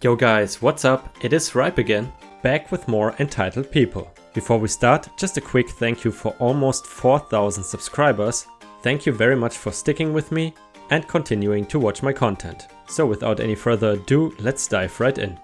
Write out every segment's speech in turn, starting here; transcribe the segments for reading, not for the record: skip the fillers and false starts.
Yo guys, what's up? It is Ripe again, back with more Entitled People. Before we start, just a quick thank you for almost 4,000 subscribers. Thank you very much for sticking with me and continuing to watch my content. So without any further ado, let's dive right in.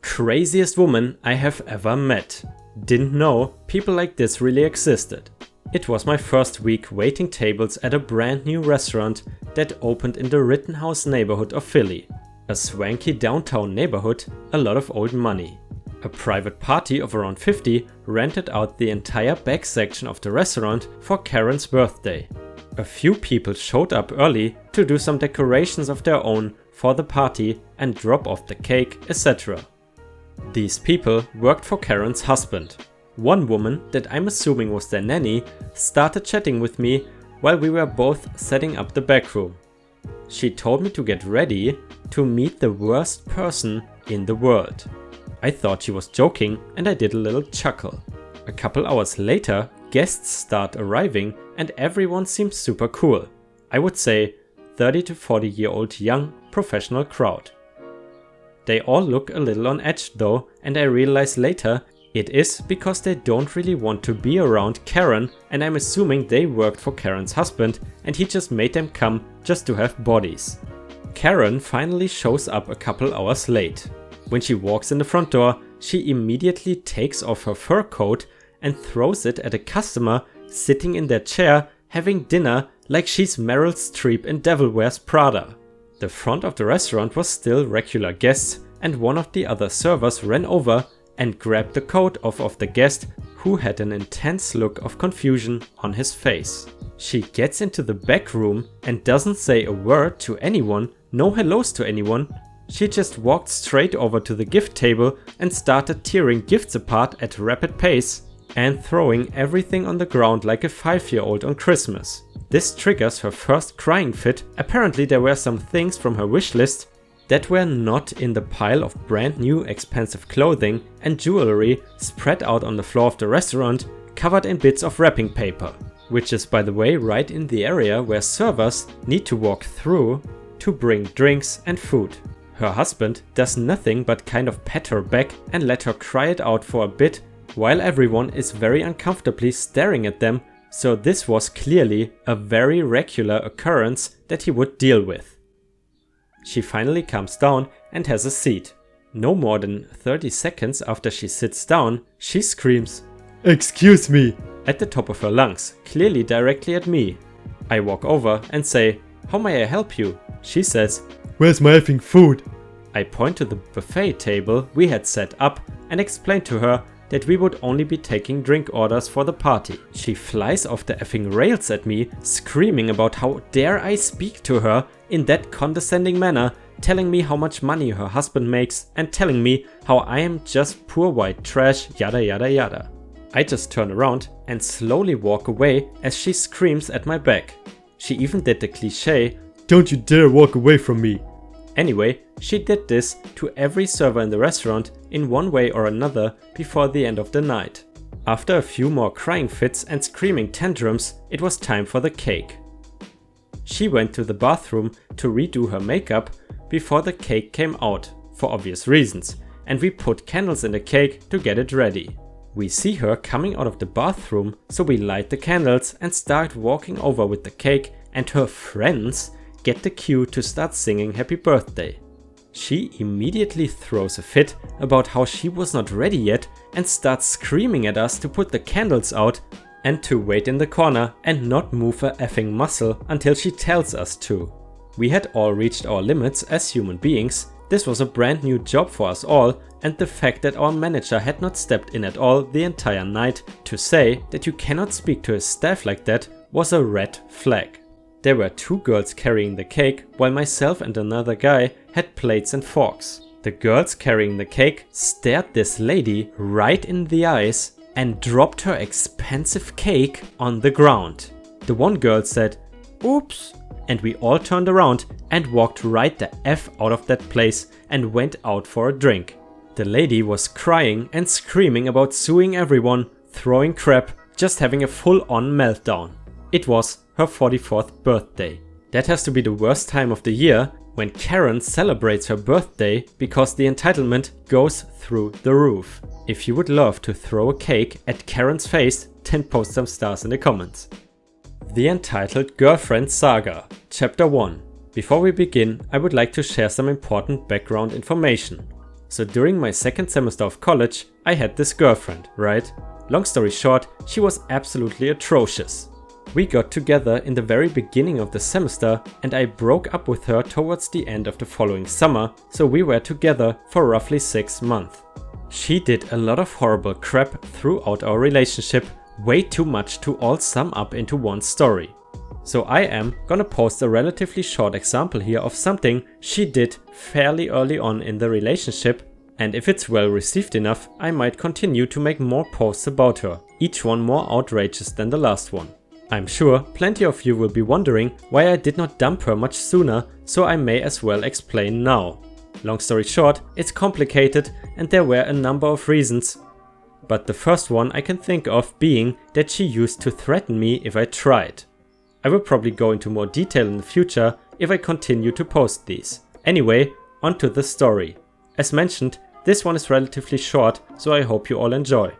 Craziest woman I have ever met. Didn't know people like this really existed. It was my first week waiting tables at a brand new restaurant that opened in the Rittenhouse neighborhood of Philly. A swanky downtown neighborhood, a lot of old money. A private party of around 50 rented out the entire back section of the restaurant for Karen's birthday. A few people showed up early to do some decorations of their own for the party and drop off the cake, etc. These people worked for Karen's husband. One woman, that I'm assuming was their nanny, started chatting with me while we were both setting up the back room. She told me to get ready to meet the worst person in the world. I thought she was joking and I did a little chuckle. A couple hours later, guests start arriving and everyone seems super cool. I would say 30 to 40-year-old young professional crowd. They all look a little on edge though, and I realize later it is because they don't really want to be around Karen, and I'm assuming they worked for Karen's husband and he just made them come just to have bodies. Karen finally shows up a couple hours late. When she walks in the front door, she immediately takes off her fur coat and throws it at a customer sitting in their chair having dinner like she's Meryl Streep in Devil Wears Prada. The front of the restaurant was still regular guests, and one of the other servers ran over and grabbed the coat off of the guest, who had an intense look of confusion on his face. She gets into the back room and doesn't say a word to anyone, no hellos to anyone. She just walked straight over to the gift table and started tearing gifts apart at a rapid pace and throwing everything on the ground like a 5-year-old on Christmas. This triggers her first crying fit. Apparently there were some things from her wish list that were not in the pile of brand new expensive clothing and jewelry spread out on the floor of the restaurant, covered in bits of wrapping paper, which is, by the way, right in the area where servers need to walk through to bring drinks and food. Her husband does nothing but kind of pat her back and let her cry it out for a bit while everyone is very uncomfortably staring at them, so this was clearly a very regular occurrence that he would deal with. She finally calms down and has a seat. No more than 30 seconds after she sits down, she screams, "Excuse me!" at the top of her lungs, clearly directly at me. I walk over and say, "How may I help you?" She says, "Where's my effing food?" I point to the buffet table we had set up and explain to her that we would only be taking drink orders for the party. She flies off the effing rails at me, screaming about how dare I speak to her in that condescending manner, telling me how much money her husband makes and telling me how I am just poor white trash, yada yada yada. I just turn around and slowly walk away as she screams at my back. She even did the cliche, "Don't you dare walk away from me." Anyway, she did this to every server in the restaurant in one way or another before the end of the night. After a few more crying fits and screaming tantrums, it was time for the cake. She went to the bathroom to redo her makeup before the cake came out, for obvious reasons, and we put candles in the cake to get it ready. We see her coming out of the bathroom, so we light the candles and start walking over with the cake, and her friends get the cue to start singing happy birthday. She immediately throws a fit about how she was not ready yet and starts screaming at us to put the candles out and to wait in the corner and not move a effing muscle until she tells us to. We had all reached our limits as human beings. This was a brand new job for us all, and the fact that our manager had not stepped in at all the entire night to say that you cannot speak to his staff like that was a red flag. There were 2 girls carrying the cake, while myself and another guy had plates and forks. The girls carrying the cake stared this lady right in the eyes and dropped her expensive cake on the ground. The one girl said, "Oops," and we all turned around and walked right the F out of that place and went out for a drink. The lady was crying and screaming about suing everyone, throwing crap, just having a full-on meltdown. It was her 44th birthday. That has to be the worst time of the year when Karen celebrates her birthday because the entitlement goes through the roof. If you would love to throw a cake at Karen's face, then post some stars in the comments. The Entitled Girlfriend Saga, Chapter 1. Before we begin, I would like to share some important background information. So during my second semester of college, I had this girlfriend, right? Long story short, she was absolutely atrocious. We got together in the very beginning of the semester and I broke up with her towards the end of the following summer, so we were together for roughly 6 months. She did a lot of horrible crap throughout our relationship, way too much to all sum up into one story. So I am gonna post a relatively short example here of something she did fairly early on in the relationship, and if it's well received enough, I might continue to make more posts about her, each one more outrageous than the last one. I'm sure plenty of you will be wondering why I did not dump her much sooner, so I may as well explain now. Long story short, it's complicated and there were a number of reasons, but the first one I can think of being that she used to threaten me if I tried. I will probably go into more detail in the future if I continue to post these. Anyway, onto the story. As mentioned, this one is relatively short, so I hope you all enjoy.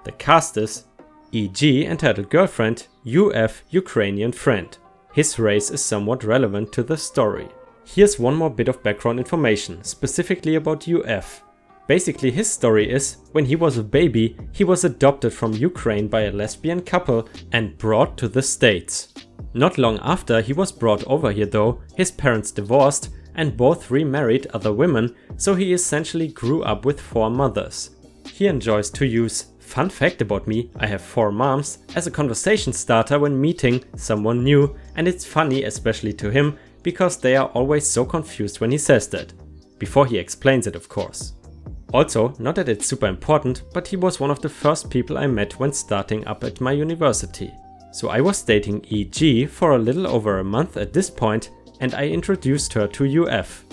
The cast is e.g. entitled girlfriend, UF Ukrainian friend. His race is somewhat relevant to the story. Here's one more bit of background information, specifically about UF. Basically his story is, when he was a baby, he was adopted from Ukraine by a lesbian couple and brought to the States. Not long after he was brought over here though, his parents divorced and both remarried other women, so he essentially grew up with 4 mothers. He enjoys to use "fun fact about me, I have 4 moms" as a conversation starter when meeting someone new, and it's funny especially to him because they are always so confused when he says that. Before he explains it, of course. Also, not that it's super important, but he was one of the first people I met when starting up at my university. So I was dating EG for a little over a month at this point, and I introduced her to UF.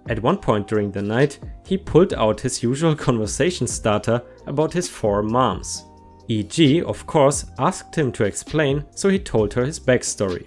At one point during the night, he pulled out his usual conversation starter about his 4 moms. EG, of course, asked him to explain, so he told her his backstory.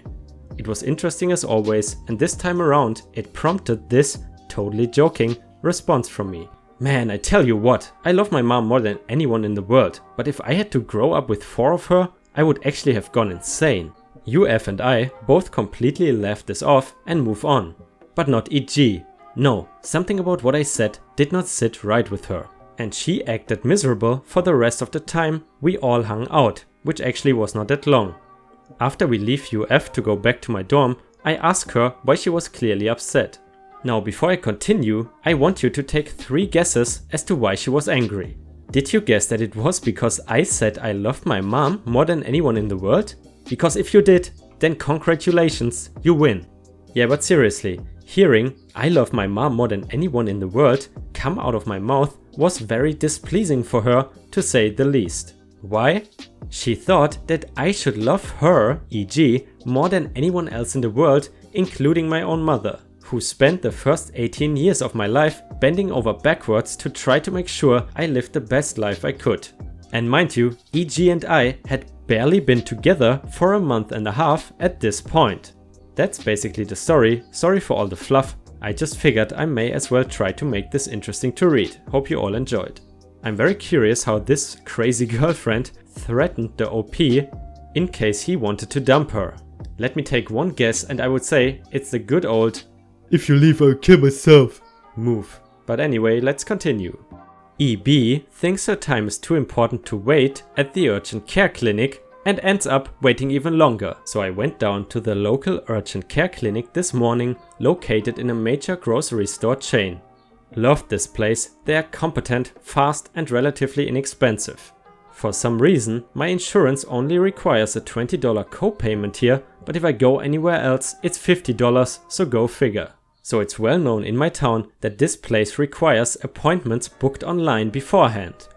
It was interesting as always, and this time around it prompted this, totally joking, response from me. Man, I tell you what, I love my mom more than anyone in the world, but if I had to grow up with 4 of her, I would actually have gone insane. UF and I both completely left this off and move on. But not EG. No, something about what I said did not sit right with her. And she acted miserable for the rest of the time we all hung out, which actually was not that long. After we leave UF to go back to my dorm, I ask her why she was clearly upset. Now before I continue, I want you to take 3 guesses as to why she was angry. Did you guess that it was because I said I loved my mom more than anyone in the world? Because if you did, then congratulations, you win. Yeah, but seriously, hearing "I love my mom more than anyone in the world" come out of my mouth was very displeasing for her, to say the least. Why? She thought that I should love her, e.g., more than anyone else in the world, including my own mother, who spent the first 18 years of my life bending over backwards to try to make sure I lived the best life I could. And mind you, EG and I had barely been together for a month and a half at this point. That's basically the story. Sorry for all the fluff. I just figured I may as well try to make this interesting to read. Hope you all enjoyed. I'm very curious how this crazy girlfriend threatened the OP in case he wanted to dump her. Let me take one guess and I would say it's the good old "if you leave I'll kill myself" move. But anyway, let's continue. EB thinks her time is too important to wait at the urgent care clinic and ends up waiting even longer. So I went down to the local urgent care clinic this morning, located in a major grocery store chain. Loved this place, they are competent, fast and relatively inexpensive. For some reason, my insurance only requires a $20 co-payment here, but if I go anywhere else, it's $50, so go figure. So it's well known in my town that this place requires appointments booked online beforehand.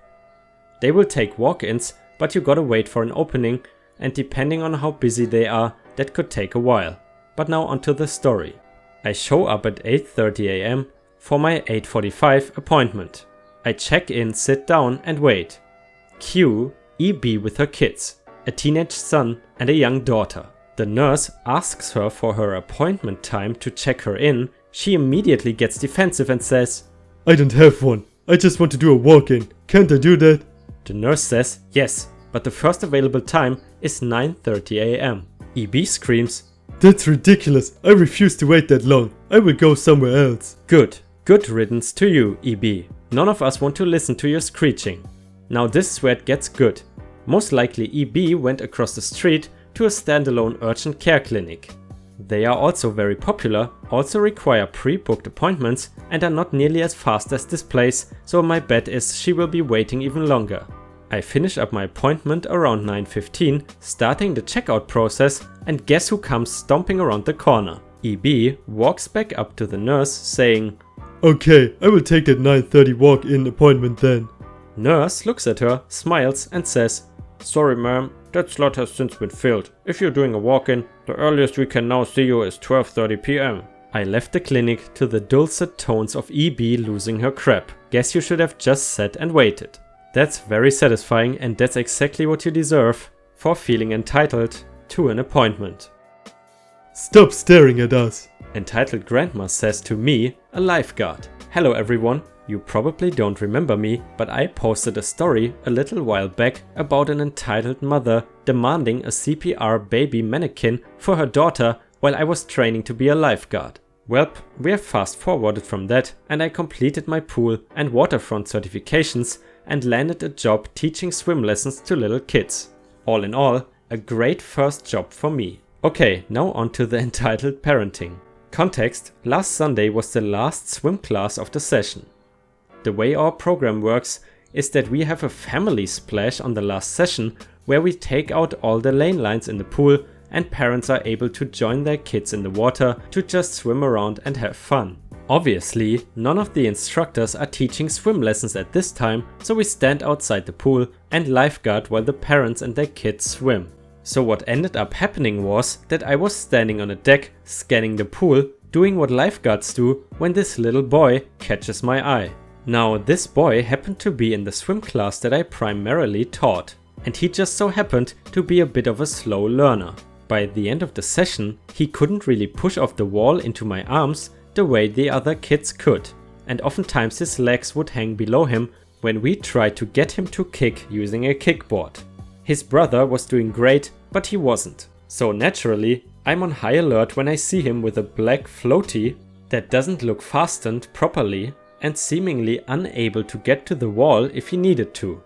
They will take walk-ins, but you gotta wait for an opening, and depending on how busy they are, that could take a while. But now onto the story. I show up at 8:30 AM for my 8:45 appointment. I check in, sit down and wait. Cue EB with her kids, a teenage son and a young daughter. The nurse asks her for her appointment time to check her in, She immediately gets defensive and says, I don't have one. I just want to do a walk-in. Can't I do that? The nurse says yes, but the first available time is 9:30 AM. EB screams, That's ridiculous. I refuse to wait that long. I will go somewhere else. Good riddance to you, EB. None of us want to listen to your screeching. Now this is where it gets good. Most likely EB went across the street to a standalone urgent care clinic. They are also very popular, also require pre-booked appointments and are not nearly as fast as this place, so my bet is she will be waiting even longer. I finish up my appointment around 9:15, starting the checkout process, and guess who comes stomping around the corner? EB walks back up to the nurse saying, Okay, I will take that 9:30 walk-in appointment then. Nurse looks at her, smiles and says, Sorry ma'am, that slot has since been filled. If you're doing a walk-in, the earliest we can now see you is 12:30 PM. I left the clinic to the dulcet tones of EB losing her crap. Guess you should have just sat and waited. That's very satisfying, and that's exactly what you deserve for feeling entitled to an appointment. Stop staring at us. Entitled Grandma says to me, a lifeguard. Hello everyone. You probably don't remember me, but I posted a story a little while back about an entitled mother demanding a CPR baby mannequin for her daughter while I was training to be a lifeguard. Welp, we have fast forwarded from that, and I completed my pool and waterfront certifications and landed a job teaching swim lessons to little kids. All in all, a great first job for me. Okay, now on to the entitled parenting. Context: last Sunday was the last swim class of the session. The way our program works is that we have a family splash on the last session where we take out all the lane lines in the pool and parents are able to join their kids in the water to just swim around and have fun. Obviously, none of the instructors are teaching swim lessons at this time, so we stand outside the pool and lifeguard while the parents and their kids swim. So what ended up happening was that I was standing on a deck, scanning the pool, doing what lifeguards do when this little boy catches my eye. Now, this boy happened to be in the swim class that I primarily taught, and he just so happened to be a bit of a slow learner. By the end of the session, he couldn't really push off the wall into my arms the way the other kids could, and oftentimes his legs would hang below him when we tried to get him to kick using a kickboard. His brother was doing great, but he wasn't. So naturally, I'm on high alert when I see him with a black floaty that doesn't look fastened properly and seemingly unable to get to the wall if he needed to.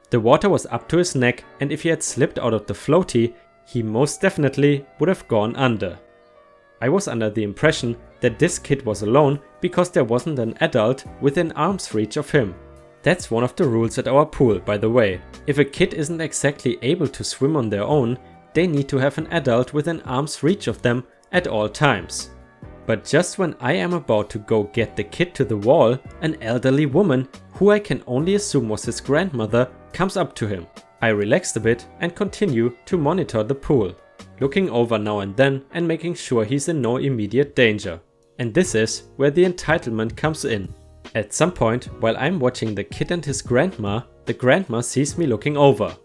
The water was up to his neck, and if he had slipped out of the floaty, he most definitely would have gone under. I was under the impression that this kid was alone because there wasn't an adult within arm's reach of him. That's one of the rules at our pool, by the way. If a kid isn't exactly able to swim on their own, they need to have an adult within arm's reach of them at all times. But just when I am about to go get the kid to the wall, an elderly woman, who I can only assume was his grandmother, comes up to him. I relaxed a bit and continue to monitor the pool, looking over now and then and making sure he's in no immediate danger. And this is where the entitlement comes in. At some point, while I'm watching the kid and his grandma, the grandma sees me looking over.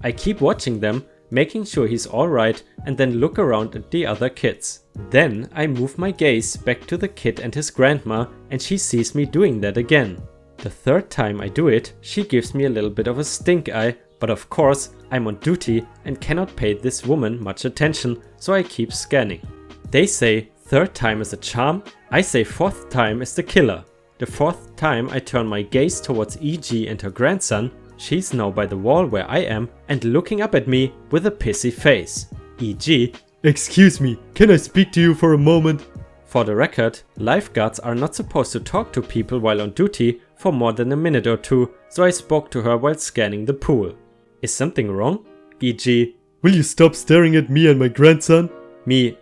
I keep watching them, making sure he's alright, and then look around at the other kids. Then I move my gaze back to the kid and his grandma, and she sees me doing that again. The third time I do it, she gives me a little bit of a stink eye, but of course I'm on duty and cannot pay this woman much attention, so I keep scanning. They say third time is a charm, I say fourth time is the killer. The fourth time I turn my gaze towards EG and her grandson. She's now by the wall where I am and looking up at me with a pissy face. EG: Excuse me, can I speak to you for a moment? For the record, lifeguards are not supposed to talk to people while on duty for more than a minute or two, so I spoke to her while scanning the pool. Is something wrong? EG: Will you stop staring at me and my grandson? Me,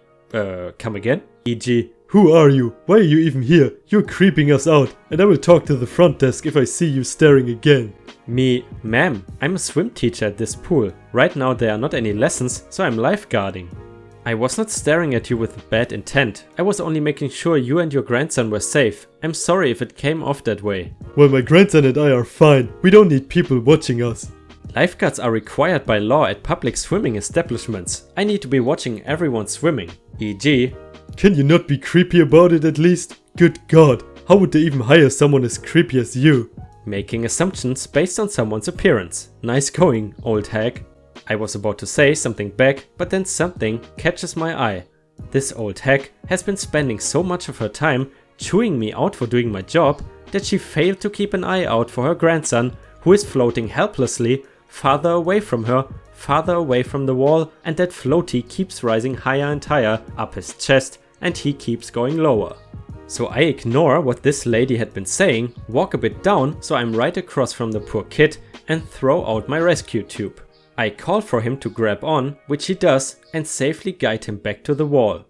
come again? EG: Who are you? Why are you even here? You're creeping us out, and I will talk to the front desk if I see you staring again. Me: Ma'am, I'm a swim teacher at this pool. Right now there are not any lessons, so I'm lifeguarding. I was not staring at you with bad intent. I was only making sure you and your grandson were safe. I'm sorry if it came off that way. Well, my grandson and I are fine. We don't need people watching us. Lifeguards are required by law at public swimming establishments. I need to be watching everyone swimming. E.g., Can you not be creepy about it at least? Good God, how would they even hire someone as creepy as you? Making assumptions based on someone's appearance. Nice going, old hag. I was about to say something back, but then something catches my eye. This old hag has been spending so much of her time chewing me out for doing my job that she failed to keep an eye out for her grandson, who is floating helplessly farther away from her, farther away from the wall, and that floaty keeps rising higher and higher up his chest and he keeps going lower. So I ignore what this lady had been saying, walk a bit down so I'm right across from the poor kid, and throw out my rescue tube. I call for him to grab on, which he does, and safely guide him back to the wall.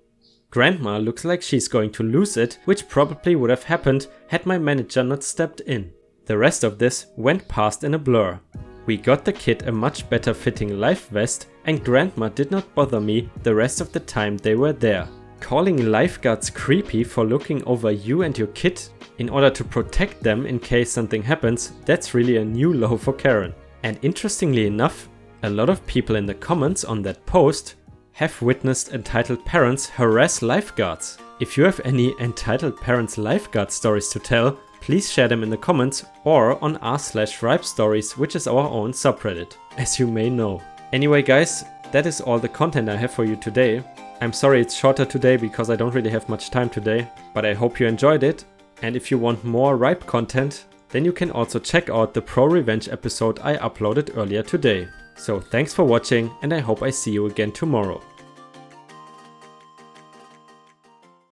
Grandma looks like she's going to lose it, which probably would have happened had my manager not stepped in. The rest of this went past in a blur. We got the kid a much better fitting life vest, and Grandma did not bother me the rest of the time they were there. Calling lifeguards creepy for looking over you and your kid in order to protect them in case something happens, that's really a new low for Karen. And interestingly enough, a lot of people in the comments on that post have witnessed entitled parents harass lifeguards. If you have any entitled parents lifeguard stories to tell, please share them in the comments or on r/ripestories, which is our own subreddit, as you may know. Anyway guys, that is all the content I have for you today. I'm sorry it's shorter today because I don't really have much time today, but I hope you enjoyed it. And if you want more Ripe content, then you can also check out the Pro Revenge episode I uploaded earlier today. So thanks for watching, and I hope I see you again tomorrow.